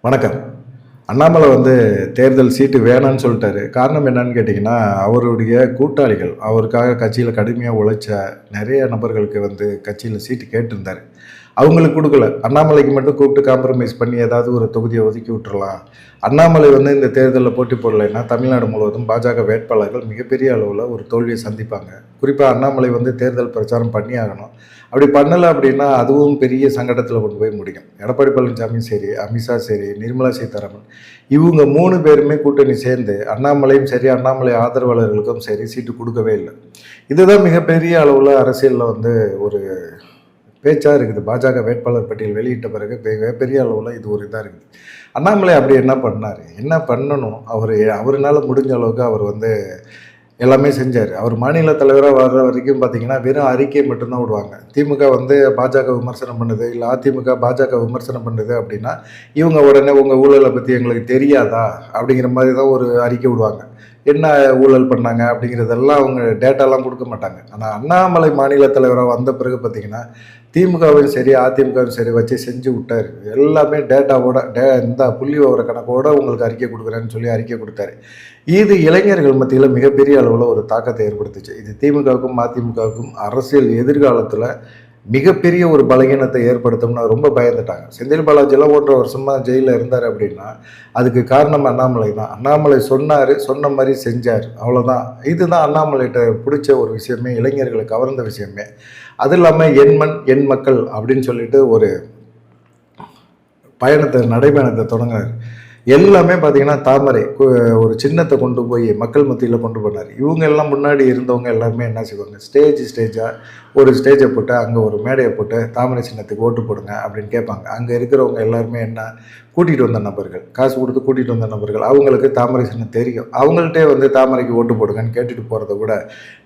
வணக்கம். அண்ணாமலை தேர்தல் சீட்டு வேணான்னு சொல்லிட்டாரு. காரணம் என்னன்னு கேட்டிங்கன்னா, அவருடைய கூட்டாளிகள், அவருக்காக கட்சியில கடுமையா உழைச்ச நெறைய நபர்களுக்கு கட்சியில சீட்டு கேட்டிருந்தாரு. அவங்களுக்கு குடுக்கல. அண்ணாமலைக்கு மட்டும் கூப்பிட்டு காம்ப்ரமைஸ் பண்ணி ஏதாவது ஒரு தொகுதிய ஒதுக்கி விட்டுறலாம். அண்ணாமலை இந்த தேர்தல்ல போட்டி போடலைன்னா, தமிழ்நாடு முழுவதும் பாஜக வேட்பாளர்கள் மிகப்பெரிய அளவுல ஒரு தோல்விய சந்திப்பாங்க. குறிப்பா அண்ணாமலை தேர்தல் பிரச்சாரம் பண்ணி ஆகணும். அப்படி பண்ணல அப்படின்னா, அதுவும் பெரிய சங்கடத்துல கொண்டு போய் முடியும். எடப்பாடி பழனிசாமியும் சரி, அமித்ஷா சரி, நிர்மலா சீதாராமன் இவங்க 3 பேருமே கூட்டணி சேர்ந்து அண்ணாமலையும் சரி, அண்ணாமலை ஆதரவாளர்களுக்கும் சரி சீட்டு குடுக்கவே இல்ல. இதுதான் மிகப்பெரிய அளவுல அரசியல்ல ஒரு பேச்சா இருக்குது. பாஜக வேட்பாளர் பட்டியல் வெளியிட்ட பிறகு மிகப்பெரிய அளவுல இது ஒரு இதா இருக்குது. அண்ணாமலை அப்படி என்ன பண்ணாரு? என்ன பண்ணணும்? அவருனால முடிஞ்ச அளவுக்கு அவர் எல்லாமே செஞ்சார். அவர் மாநில தலைவரா வர்ற வரைக்கும் பார்த்தீங்கன்னா, வெறும் அறிக்கை மட்டும்தான் விடுவாங்க. திமுக பாஜக விமர்சனம் பண்ணுது, இல்ல அதிமுக பாஜக விமர்சனம் பண்ணுது அப்படின்னா, இவங்க உடனே உங்க ஊழல பத்தி எங்களுக்கு தெரியாதா? அப்படிங்கிற மாதிரி தான் ஒரு அறிக்கை விடுவாங்க. என்ன ஊழல் பண்ணாங்க அப்படிங்கிறதெல்லாம் அவங்க டேட்டாலாம் குடுக்க மாட்டாங்க. ஆனா அண்ணாமலை மாநில தலைவரா வந்த பிறகு பார்த்தீங்கன்னா, திமுகவும் சரி, அதிமுகவும் சரி வச்சு செஞ்சு விட்டாரு. எல்லாமே டேட்டாவோட இந்த புள்ளிவிவர கணக்கோட உங்களுக்கு அறிக்கை குடுக்குறேன்னு சொல்லி அறிக்கை குடுத்தாரு. இது இளைஞர்கள் மத்தியில மிகப்பெரிய அளவுல ஒரு தாக்கத்தை ஏற்படுத்துச்சு. இது திமுகவுக்கும், அதிமுகவுக்கும் அரசியல் எதிர்காலத்துல மிகப்பெரிய ஒரு பலகீனத்தை ஏற்படுத்தும்னு ரொம்ப பயந்துட்டாங்க. செந்தில் பாலாஜிலாம் 1.5 வருஷமா ஜெயிலில் இருந்தார் அப்படின்னா, அதுக்கு காரணம் அண்ணாமலை தான். அண்ணாமலை சொன்னார், சொன்ன மாதிரி செஞ்சார், அவ்வளோதான். இதுதான் அண்ணாமலைகிட்ட பிடிச்ச ஒரு விஷயமே, இளைஞர்களை கவர்ந்த விஷயமே. அது இல்லாமல் என் மண் என் மக்கள் அப்படின்னு சொல்லிட்டு ஒரு நடைபயணத்தை தொடங்கினார். எல்லாமே பார்த்தீங்கன்னா தாமரை ஒரு சின்னத்தை கொண்டு போய் மக்கள் மத்தியில் கொண்டு போனார். இவங்க எல்லாம் முன்னாடி இருந்தவங்க எல்லாருமே என்ன செய்வாங்க, ஸ்டேஜாக ஒரு ஸ்டேஜை போட்டு அங்கே ஒரு மேடையை போட்டு தாமரை சின்னத்துக்கு ஓட்டு போடுங்க அப்படின்னு கேட்பாங்க. அங்கே இருக்கிறவங்க எல்லாருமே என்ன, கூட்டிகிட்டு வந்த நபர்கள், காசு கொடுத்து கூட்டிகிட்டு வந்த நபர்கள், அவங்களுக்கு தாமரை சின்னம் தெரியும். அவங்கள்ட்டே தாமரைக்கு ஓட்டு போடுங்கன்னு கேட்டுட்டு போகிறத விட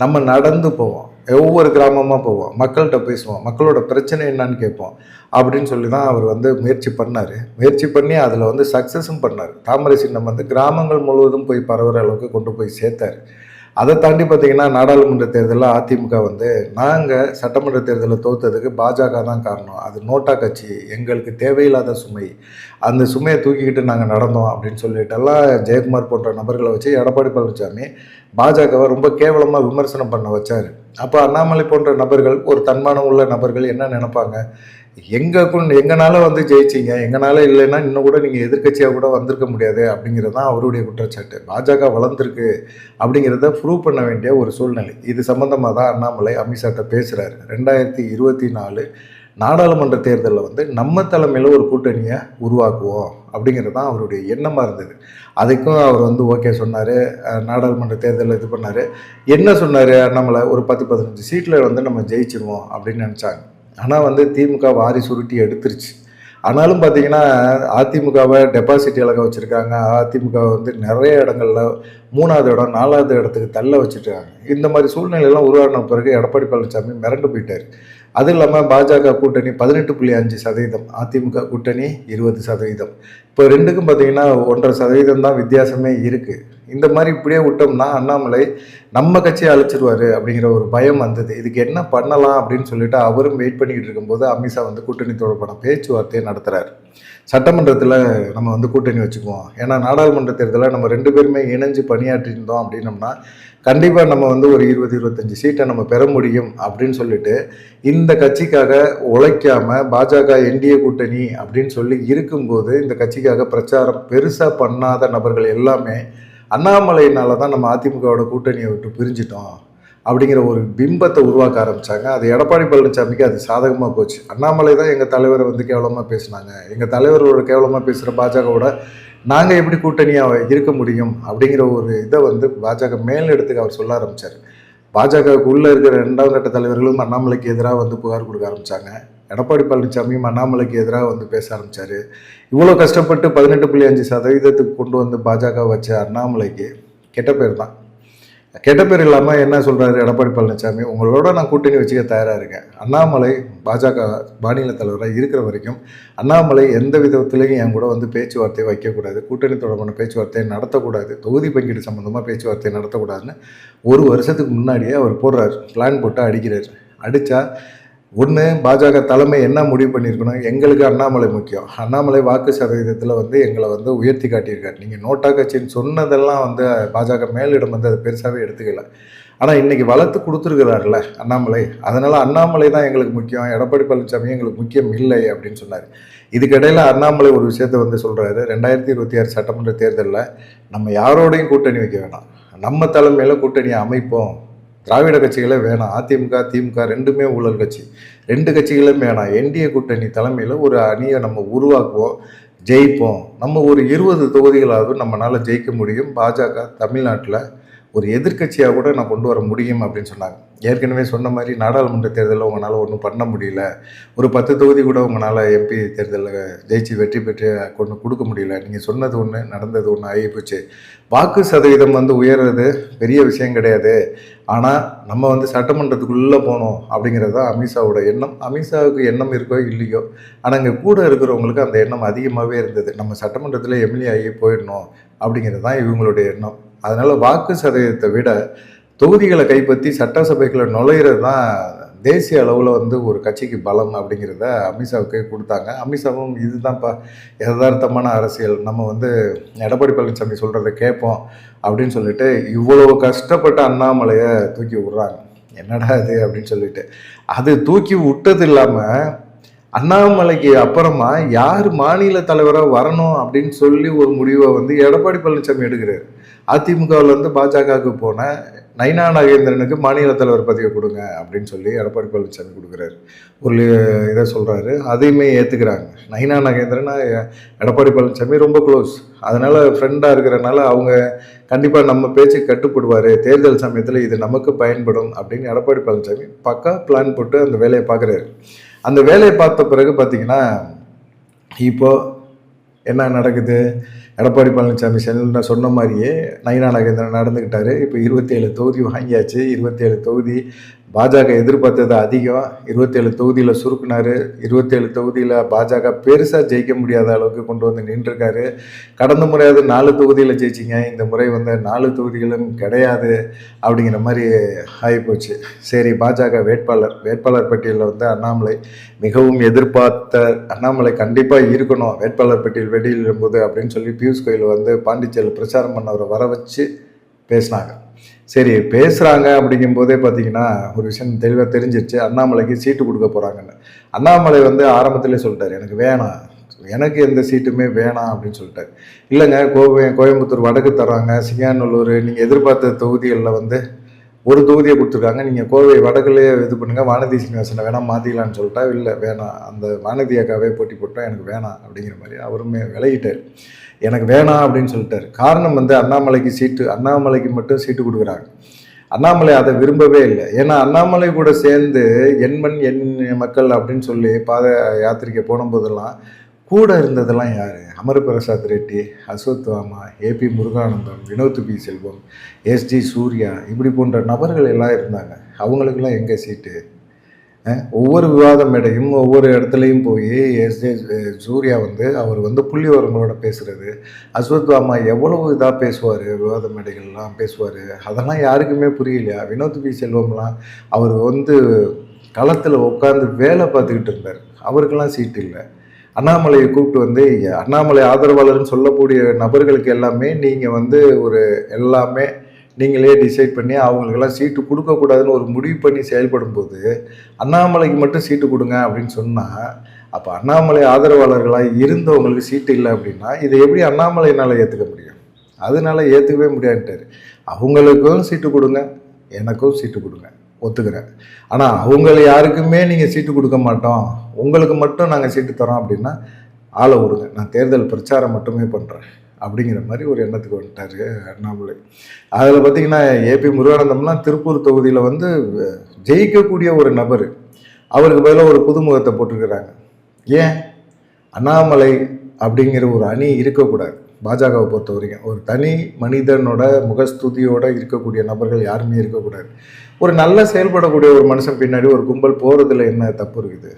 நம்ம நடந்து போவோம், ஒவ்வொரு கிராமமாக போவோம், மக்கள்கிட்ட பேசுவோம், மக்களோட பிரச்சனை என்னன்னு கேட்போம் அப்படின்னு சொல்லி தான் அவர் முயற்சி பண்ணார். முயற்சி பண்ணி அதில் சக்ஸஸும் பண்ணார். தாமரை சின்னம் கிராமங்கள் முழுவதும் போய் பரவுற அளவுக்கு கொண்டு போய் சேர்த்தார். அதை தாண்டி பார்த்தீங்கன்னா, நாடாளுமன்ற தேர்தலில் அதிமுக நாங்கள் சட்டமன்ற தேர்தலில் தோற்றதுக்கு பாஜக தான் காரணம், அது நோட்டா கட்சி, எங்களுக்கு தேவையில்லாத சுமை, அந்த சுமையை தூக்கிக்கிட்டு நாங்கள் நடந்தோம் அப்படின்னு சொல்லிட்டெல்லாம் ஜெயக்குமார் போன்ற நபர்களை வச்சு எடப்பாடி பழனிசாமி பாஜகவை ரொம்ப கேவலமாக விமர்சனம் பண்ண வச்சார். அப்போ அண்ணாமலை போன்ற நபர்கள், ஒரு தன்மானம் உள்ள நபர்கள் என்ன நினைப்பாங்க, எங்கனால ஜெயிச்சிங்க, எங்கனால இல்லைன்னா இன்னும் கூட நீங்கள் எதிர்கட்சியாக கூட வந்திருக்க முடியாது அப்படிங்கிறது தான் அவருடைய குற்றச்சாட்டு. பாஜக வளர்ந்துருக்கு அப்படிங்கிறத ப்ரூவ் பண்ண வேண்டிய ஒரு சூழ்நிலை. இது சம்பந்தமாக தான் அண்ணாமலை அமித்ஷாட்ட பேசுகிறாரு. 2024 நாடாளுமன்ற தேர்தலில் நம்ம தலைமையில் ஒரு கூட்டணியை உருவாக்குவோம் அப்படிங்கிறது தான் அவருடைய எண்ணமாக இருந்தது. அதுக்கும் அவர் ஓகே சொன்னார். நாடாளுமன்ற தேர்தலில் இது பண்ணார். என்ன சொன்னார் அண்ணாமலை, ஒரு 10-15 சீட்டில் நம்ம ஜெயிச்சிருவோம் அப்படின்னு நினச்சாங்க. ஆனால் திமுக வாரி சுருட்டி எடுத்துருச்சு. ஆனாலும் பார்த்தீங்கன்னா, அதிமுகவை டெபாசிட் இலக்க வச்சுருக்காங்க. அதிமுக நிறைய இடங்கள்ல 3வது இடம் 4வது இடத்துக்கு தள்ள வச்சுருக்காங்க. இந்த மாதிரி சூழ்நிலையெல்லாம் உருவான பிறகு எடப்பாடி பழனிசாமி மிரண்டு போயிட்டார். அது இல்லாமல் பாஜக கூட்டணி 18.5%, அதிமுக கூட்டணி 20%. இப்போ ரெண்டுக்கும் பார்த்தீங்கன்னா 1.5% தான் வித்தியாசமே இருக்குது. இந்த மாதிரி இப்படியே விட்டோம்னா அண்ணாமலை நம்ம கட்சியை அழைச்சிருவாரு அப்படிங்கிற ஒரு பயம் வந்தது. இதுக்கு என்ன பண்ணலாம் அப்படின்னு சொல்லிட்டு அவரும் வெயிட் பண்ணிக்கிட்டு இருக்கும்போது அமித்ஷா கூட்டணி தொடர்பான பேச்சுவார்த்தையை நடத்துகிறார். சட்டமன்றத்தில் நம்ம கூட்டணி வச்சுக்குவோம், ஏன்னா நாடாளுமன்ற தேர்தலில் நம்ம 2 பேருமே இணைஞ்சு பணியாற்றிருந்தோம் அப்படின்னோம்னா கண்டிப்பாக நம்ம ஒரு 20-25 சீட்டை நம்ம பெற முடியும் அப்படின்னு சொல்லிட்டு இந்த கட்சிக்காக உழைக்காம பாஜக என்டிஏ கூட்டணி அப்படின்னு சொல்லி இருக்கும்போது இந்த கட்சிக்காக பிரச்சாரம் பெருசாக பண்ணாத நபர்கள் எல்லாமே அண்ணாமலையினால தான் நம்ம அதிமுகவோட கூட்டணியை விட்டு பிரிஞ்சிட்டோம் அப்படிங்கிற ஒரு பிம்பத்தை உருவாக்க ஆரம்பித்தாங்க. அது எடப்பாடி பழனிசாமிக்கு அது சாதகமாக போச்சு. அண்ணாமலை தான் எங்கள் தலைவரை கேவலமாக பேசினாங்க, எங்கள் தலைவரோட கேவலமாக பேசுகிற பாஜகவோட நாங்கள் எப்படி கூட்டணியாக இருக்க முடியும் அப்படிங்கிற ஒரு இதை பாஜக மேலிடத்துக்கு அவர் சொல்ல ஆரம்பித்தார். பாஜகவுக்கு உள்ளே இருக்கிற 2ஆம் கட்ட தலைவர்களும் அண்ணாமலைக்கு எதிராக புகார் கொடுக்க ஆரம்பித்தாங்க. எடப்பாடி பழனிசாமியும் அண்ணாமலைக்கு எதிராக பேச ஆரம்பித்தார். இவ்வளோ கஷ்டப்பட்டு 18.5% கொண்டு பாஜக வச்ச அண்ணாமலைக்கு கெட்ட பேர் தான். கெட்ட பேர் இல்லாமல் என்ன சொல்கிறாரு எடப்பாடி பழனிசாமி, உங்களோட நான் கூட்டணி வச்சுக்க தயாராக இருக்கேன். அண்ணாமலை பாஜக மாநில தலைவராக இருக்கிற வரைக்கும் அண்ணாமலை எந்த விதத்துலையும் என் கூட பேச்சுவார்த்தை வைக்கக்கூடாது, கூட்டணி தொடர்பான பேச்சுவார்த்தையை நடத்தக்கூடாது, தொகுதி பங்கீடு சம்மந்தமாக பேச்சுவார்த்தை நடத்தக்கூடாதுன்னு 1 வருஷத்துக்கு முன்னாடியே அவர் போடுறாரு. பிளான் போட்டு அடிக்கிறார். அடித்தா ஒன்று பாஜக தலைமை என்ன முடிவு பண்ணியிருக்கணும், எங்களுக்கு அண்ணாமலை முக்கியம். அண்ணாமலை வாக்கு சதவீதத்தில் வந்து எங்களை வந்து உயர்த்தி காட்டியிருக்காரு. நீங்கள் நோட்டா கட்சின்னு சொன்னதெல்லாம் வந்து பாஜக மேலிடம் வந்து அதை பெருசாகவே எடுத்துக்கல. ஆனால் இன்றைக்கி வளர்த்து கொடுத்துருக்கிறாருல அண்ணாமலை, அதனால் அண்ணாமலை தான் எங்களுக்கு முக்கியம், எடப்பாடி பழனிசாமி எங்களுக்கு முக்கியம் இல்லை அப்படின்னு சொன்னார். இதுக்கிடையில் அண்ணாமலை ஒரு விஷயத்தை வந்து சொல்கிறாரு, 2026 சட்டமன்ற தேர்தலில் நம்ம யாரோடையும் கூட்டணி வைக்க வேணாம், நம்ம தலைமையில் கூட்டணியை அமைப்போம், திராவிட கட்சிகளே வேணாம், அதிமுக திமுக ரெண்டுமே ஊழல் கட்சி, ரெண்டு கட்சிகளும் வேணாம், என்டிஏ கூட்டணி தலைமையில் ஒரு அணியை நம்ம உருவாக்குவோம், ஜெயிப்போம், நம்ம ஒரு 20 தொகுதிகளாவது நம்மளால் ஜெயிக்க முடியும், பாஜக தமிழ்நாட்டில் ஒரு எதிர்கட்சியாக கூட நான் கொண்டு வர முடியும் அப்படின்னு சொன்னாங்க. ஏற்கனவே சொன்ன மாதிரி நாடாளுமன்ற தேர்தலில் உங்களால் ஒன்றும் பண்ண முடியல, ஒரு 10 தொகுதி கூட உங்களால் எம்பி தேர்தலில் ஜெயிச்சு வெற்றி பெற்று கொண்டு கொடுக்க முடியல, நீங்கள் சொன்னது ஒன்று நடந்தது ஒன்று ஆகிப்போச்சு. வாக்கு சதவீதம் வந்து உயர்றது பெரிய விஷயம் கிடையாது, ஆனால் நம்ம வந்து சட்டமன்றத்துக்குள்ளே போகணும் அப்படிங்கிறது தான் அமித்ஷாவோட எண்ணம். அமித்ஷாவுக்கு எண்ணம் இருக்கோ இல்லையோ, ஆனால் இங்கே கூட இருக்கிறவங்களுக்கு அந்த எண்ணம் அதிகமாகவே இருந்தது, நம்ம சட்டமன்றத்தில் எம்எல்ஏ ஆகி போயிடணும் அப்படிங்கிறது தான் இவங்களுடைய எண்ணம். அதனால் வாக்கு சதவீதத்தை விட தொகுதிகளை கைப்பற்றி சட்டசபைகளை நுழையிறது தான் தேசிய அளவில் வந்து ஒரு கட்சிக்கு பலம் அப்படிங்கிறத அமித்ஷாவுக்கு கொடுத்தாங்க. அமித்ஷாவும் இதுதான்ப்பா யதார்த்தமான அரசியல், நம்ம வந்து எடப்பாடி பழனிசாமி சொல்கிறத கேட்போம் அப்படின்னு சொல்லிட்டு இவ்வளோ கஷ்டப்பட்ட அண்ணாமலையை தூக்கி விட்றாங்க. என்னடா இது அப்படின்னு சொல்லிட்டு அது தூக்கி விட்டது இல்லாமல் அண்ணாமலைக்கு அப்புறமா யார் மாநில தலைவராக வரணும் அப்படின்னு சொல்லி ஒரு முடிவை வந்து எடப்பாடி பழனிசாமி எடுக்கிறார். அதிமுகவில் வந்து பாஜகவுக்கு போன நயினா நாகேந்திரனுக்கு மாநில தலைவர் பதவியை கொடுங்க அப்படின்னு சொல்லி எடப்பாடி பழனிசாமி கொடுக்குறாரு. ஒரு இதை சொல்கிறாரு, அதையுமே ஏற்றுக்கிறாங்க. நயினா நாகேந்திரன் எடப்பாடி பழனிசாமி ரொம்ப க்ளோஸ், அதனால் ஃப்ரெண்டாக இருக்கிறனால அவங்க கண்டிப்பாக நம்ம பேச்சு கட்டுப்படுவார், தேர்தல் சமயத்தில் இது நமக்கு பயன்படும் அப்படின்னு எடப்பாடி பழனிசாமி பக்கா பிளான் போட்டு அந்த வேலையை பார்க்குறாரு. அந்த வேலையை பார்த்த பிறகு பார்த்திங்கன்னா இப்போது என்ன நடக்குது, எடப்பாடி பழனிசாமி சொன்ன மாதிரியே நயினா நாகேந்திரன் நடந்துக்கிட்டாரு. இப்போ 27 தொகுதி வாங்கியாச்சு. 27 தொகுதி பாஜக எதிர்பார்த்தது அதிகம், 27 தொகுதியில் சுருக்குனாரு. 27 தொகுதியில் பாஜக பெருசாக ஜெயிக்க முடியாத அளவுக்கு கொண்டு வந்து நின்றுருக்காரு. கடந்த முறையாவது 4 தொகுதியில் ஜெயிச்சிங்க, இந்த முறை வந்து 4 தொகுதிகளும் கிடையாது அப்படிங்கிற மாதிரி ஆகிப்போச்சு. சரி, பாஜக வேட்பாளர் பட்டியலில் வந்து அண்ணாமலை மிகவும் எதிர்பார்த்த அண்ணாமலை கண்டிப்பாக இருக்கணும் வேட்பாளர் பட்டியல் வெளியிடும்போது அப்படின்னு சொல்லி பியூஷ் கோயல் வந்து பாண்டிச்சேரியில் பிரச்சாரம் பண்ணவரை வர வச்சு பேசினாங்க. சரி, பேசுகிறாங்க அப்படிங்கும்போதே பார்த்தீங்கன்னா ஒரு விஷயம் தெளிவாக தெரிஞ்சிருச்சு, அண்ணாமலைக்கு சீட்டு கொடுக்க போகிறாங்கன்னு. அண்ணாமலை வந்து ஆரம்பத்திலே சொல்லிட்டார், எனக்கு வேணாம், எனக்கு எந்த சீட்டுமே வேணாம் அப்படின்னு சொல்லிட்டார். இல்லைங்க, கோயம்புத்தூர் வடக்கு தர்றாங்க, சிங்காநல்லூர், நீங்கள் எதிர்பார்த்த தொகுதிகளில் வந்து ஒரு தொகுதியை கொடுத்துருக்காங்க, நீங்கள் கோவை வடக்குலேயே இது பண்ணுங்கள், வானதி சீனிவாசனை வேணாம் மாற்றிக்கலான்னு சொல்லிட்டா. இல்லை வேணாம், அந்த வானதி அக்காவே போட்டி போட்டால் எனக்கு வேணாம் அப்படிங்கிற மாதிரி அவருமே விலகிட்டார். எனக்கு வேணாம் அப்படின்னு சொல்லிட்டார். காரணம் வந்து அண்ணாமலைக்கு மட்டும் சீட்டு கொடுக்குறாங்க. அண்ணாமலை அதை விரும்பவே இல்லை. ஏன்னா அண்ணாமலை கூட சேர்ந்து எண்மண் எண் மக்கள் அப்படின்னு சொல்லி பாத யாத்திரைக்கு போனபோதெல்லாம் கூட இருந்ததெல்லாம் யார்? அமர்பிரசாத் ரெட்டி, அஸ்வத்வாமா, ஏபி முருகானந்தம், வினோத் பி செல்வம், எஸ்டி சூர்யா, இப்படி போன்ற நபர்கள் எல்லாம் இருந்தாங்க. அவங்களுக்கெல்லாம் எங்கே சீட்டு? ஒவ்வொரு விவாத மேடையும் ஒவ்வொரு இடத்துலையும் போய் எஸ்ஜே சூர்யா வந்து அவர் வந்து புள்ளிவரங்களோட பேசுகிறது, அஸ்வத்வாமா எவ்வளவு இதாக பேசுவார், விவாத மேடைகள்லாம் பேசுவார், அதெல்லாம் யாருக்குமே புரியலையா? வினோத் பி செல்வம்லாம் அவர் வந்து களத்தில் உட்காந்து வேலை பார்த்துக்கிட்டு இருந்தார், அவருக்கெல்லாம் சீட்டு இல்லை. அண்ணாமலையை கூப்பிட்டு வந்து அண்ணாமலை ஆதரவாளர்னு சொல்லக்கூடிய நபர்களுக்கு எல்லாமே நீங்கள் வந்து ஒரு எல்லாமே நீங்களே டிசைட் பண்ணி அவங்களுக்கெல்லாம் சீட்டு கொடுக்கக்கூடாதுன்னு ஒரு முடிவு பண்ணி செயல்படும் போது அண்ணாமலைக்கு மட்டும் சீட்டு கொடுங்க அப்படின்னு சொன்னால், அப்போ அண்ணாமலை ஆதரவாளர்களாக இருந்தவங்களுக்கு சீட்டு இல்லை அப்படின்னா இதை எப்படி அண்ணாமலையினால் ஏற்றுக்க முடியும்? அதனால ஏற்றுக்கவே முடியாதுட்டார். அவங்களுக்கும் சீட்டு கொடுங்க, எனக்கும் சீட்டு கொடுங்க, ஒத்துக்கிறேன். ஆனால் அவங்கள யாருக்குமே நீங்கள் சீட்டு கொடுக்க மாட்டோம், உங்களுக்கு மட்டும் நாங்கள் சீட்டு தரோம் அப்படின்னா ஆளை விடுங்க, நான் தேர்தல் பிரச்சாரம் மட்டுமே பண்ணுறேன் அப்படிங்கிற மாதிரி ஒரு எண்ணத்துக்கு வந்துட்டார் அண்ணாமலை. அதில் பார்த்திங்கன்னா ஏபி முருகானந்தம்லாம் திருப்பூர் தொகுதியில் வந்து ஜெயிக்கக்கூடிய ஒரு நபர், அவருக்கு பதிலாக ஒரு புதுமுகத்தை போட்டிருக்கிறாங்க. ஏன்? அண்ணாமலை அப்படிங்கிற ஒரு அணி இருக்கக்கூடாது. பாஜகவை பொறுத்த வரைக்கும் ஒரு தனி மனிதனோட முகஸ்துதியோடு இருக்கக்கூடிய நபர்கள் யாருமே இருக்கக்கூடாது. ஒரு நல்ல செயல்படக்கூடிய ஒரு மனுஷன் பின்னாடி ஒரு கும்பல் போகிறதுல என்ன தப்பு இருக்குது?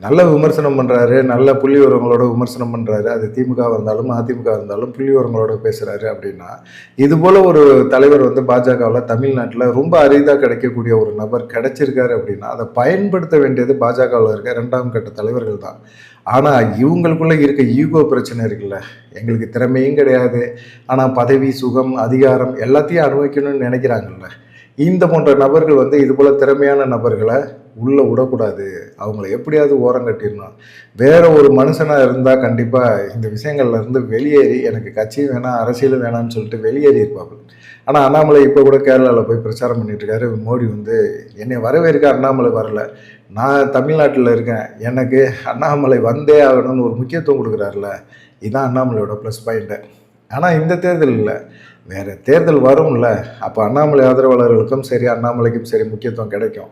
நல்ல விமர்சனம் பண்ணுறாரு, நல்ல புள்ளி விவரங்களோட விமர்சனம் பண்ணுறாரு. அது திமுக இருந்தாலும் அதிமுக இருந்தாலும் புள்ளி விவரங்களோட பேசுகிறாரு அப்படின்னா, இதுபோல் ஒரு தலைவர் வந்து பாஜகவில் தமிழ்நாட்டில் ரொம்ப அரிதாக கிடைக்கக்கூடிய ஒரு நபர் கிடைச்சிருக்காரு அப்படின்னா, அதை பயன்படுத்த வேண்டியது பாஜகவில் இருக்க 2ஆம் கட்ட தலைவர்கள் தான். ஆனால் இவங்களுக்குள்ளே இருக்க ஈகோ பிரச்சனை இருக்குல்ல, எங்களுக்கு திறமையும் கிடையாது, ஆனால் பதவி, சுகம், அதிகாரம் எல்லாத்தையும் அனுபவிக்கணும்னு நினைக்கிறாங்கல்ல, இந்த போன்ற நபர்கள் வந்து இதுபோல் திறமையான நபர்களை உள்ளே விடக்கூடாது. அவங்கள எப்படியாவது ஓரம் கட்டிடணும். வேற ஒரு மனுஷனாக இருந்தால் கண்டிப்பாக இந்த விஷயங்கள்லேருந்து வெளியேறி எனக்கு கட்சியும் வேணாம் அரசியலும் வேணாம்னு சொல்லிட்டு வெளியேறி இருப்பாங்க. ஆனால் அண்ணாமலை இப்போ கூட கேரளாவில் போய் பிரச்சாரம் பண்ணிட்டு இருக்காரு. மோடி வந்து என்னை வரவேற்க அண்ணாமலை வரல, நான் தமிழ்நாட்டில் இருக்கேன், எனக்கு அண்ணாமலை வந்தே ஆகணும்னு ஒரு முக்கியத்துவம் கொடுக்குறாருல, இதுதான் அண்ணாமலையோட ப்ளஸ் பாயிண்ட்டு. ஆனால் இந்த தேர்தல் இல்லை, வேறு தேர்தல் வரும்ல, அப்போ அண்ணாமலை ஆதரவாளர்களுக்கும் சரி அண்ணாமலைக்கும் சரி முக்கியத்துவம் கிடைக்கும்.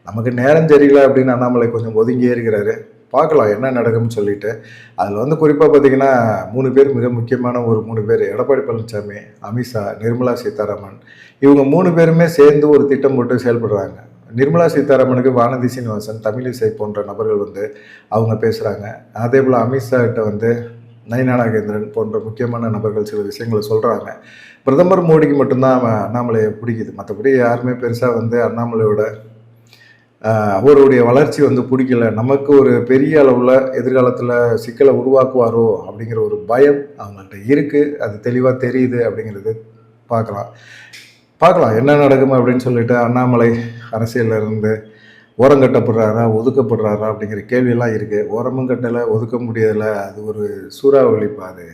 நமக்கு நேரம் தெரியல அப்படின்னு அண்ணாமலை கொஞ்சம் ஒதுங்கியே இருக்கிறாரு. பார்க்கலாம் என்ன நடக்கும்னு சொல்லிட்டு. அதில் வந்து குறிப்பாக பார்த்தீங்கன்னா 3 பேர் மிக முக்கியமான ஒரு 3 பேர், எடப்பாடி பழனிசாமி, அமித்ஷா, நிர்மலா சீதாராமன். இவங்க 3 பேருமே சேர்ந்து ஒரு திட்டம் போட்டு செயல்படுறாங்க. நிர்மலா சீதாராமனுக்கு வானதி சீனிவாசன், தமிழிசை போன்ற நபர்கள் வந்து அவங்க பேசுகிறாங்க. அதே போல் அமித்ஷா கிட்ட வந்து நயினா நாகேந்திரன் போன்ற முக்கியமான நபர்கள் சில விஷயங்களை சொல்கிறாங்க. பிரதமர் மோடிக்கு மட்டும்தான் அண்ணாமலையை பிடிக்குது, மற்றபடி யாருமே பெருசாக வந்து அண்ணாமலையோட அவருடைய வளர்ச்சி வந்து பிடிக்கல. நமக்கு ஒரு பெரிய அளவில் எதிர்காலத்தில் சிக்கலை உருவாக்குவாரோ அப்படிங்கிற ஒரு பயம் அவங்கள்ட்ட இருக்குது. அது தெளிவாக தெரியுது அப்படிங்கிறது பார்க்கலாம் என்ன நடக்கும் அப்படின்னு சொல்லிட்டு. அண்ணாமலை அரசியலில் இருந்து ஓரங்கட்டப்படுறாரா ஒதுக்கப்படுறாரா அப்படிங்கிற கேள்வியெல்லாம் இருக்குது. ஓரமும் கட்டலை, ஒதுக்க முடியலை, அது ஒரு சூறாவளி பாது,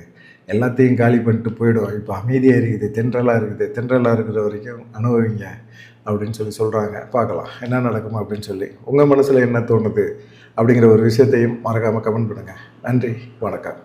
எல்லாத்தையும் காலி பண்ணிட்டு போயிடும். இப்போ அமைதியாக இருக்குது, தென்றலாக இருக்கிற வரைக்கும் அனுபவிங்க அப்படின்னு சொல்கிறாங்க. பார்க்கலாம் என்ன நடக்குமா அப்படின்னு சொல்லி. உங்கள் மனசில் என்ன தோணுது அப்படிங்கிற ஒரு விஷயத்தையும் மறக்காமல் கமெண்ட் பண்ணுங்கள். நன்றி, வணக்கம்.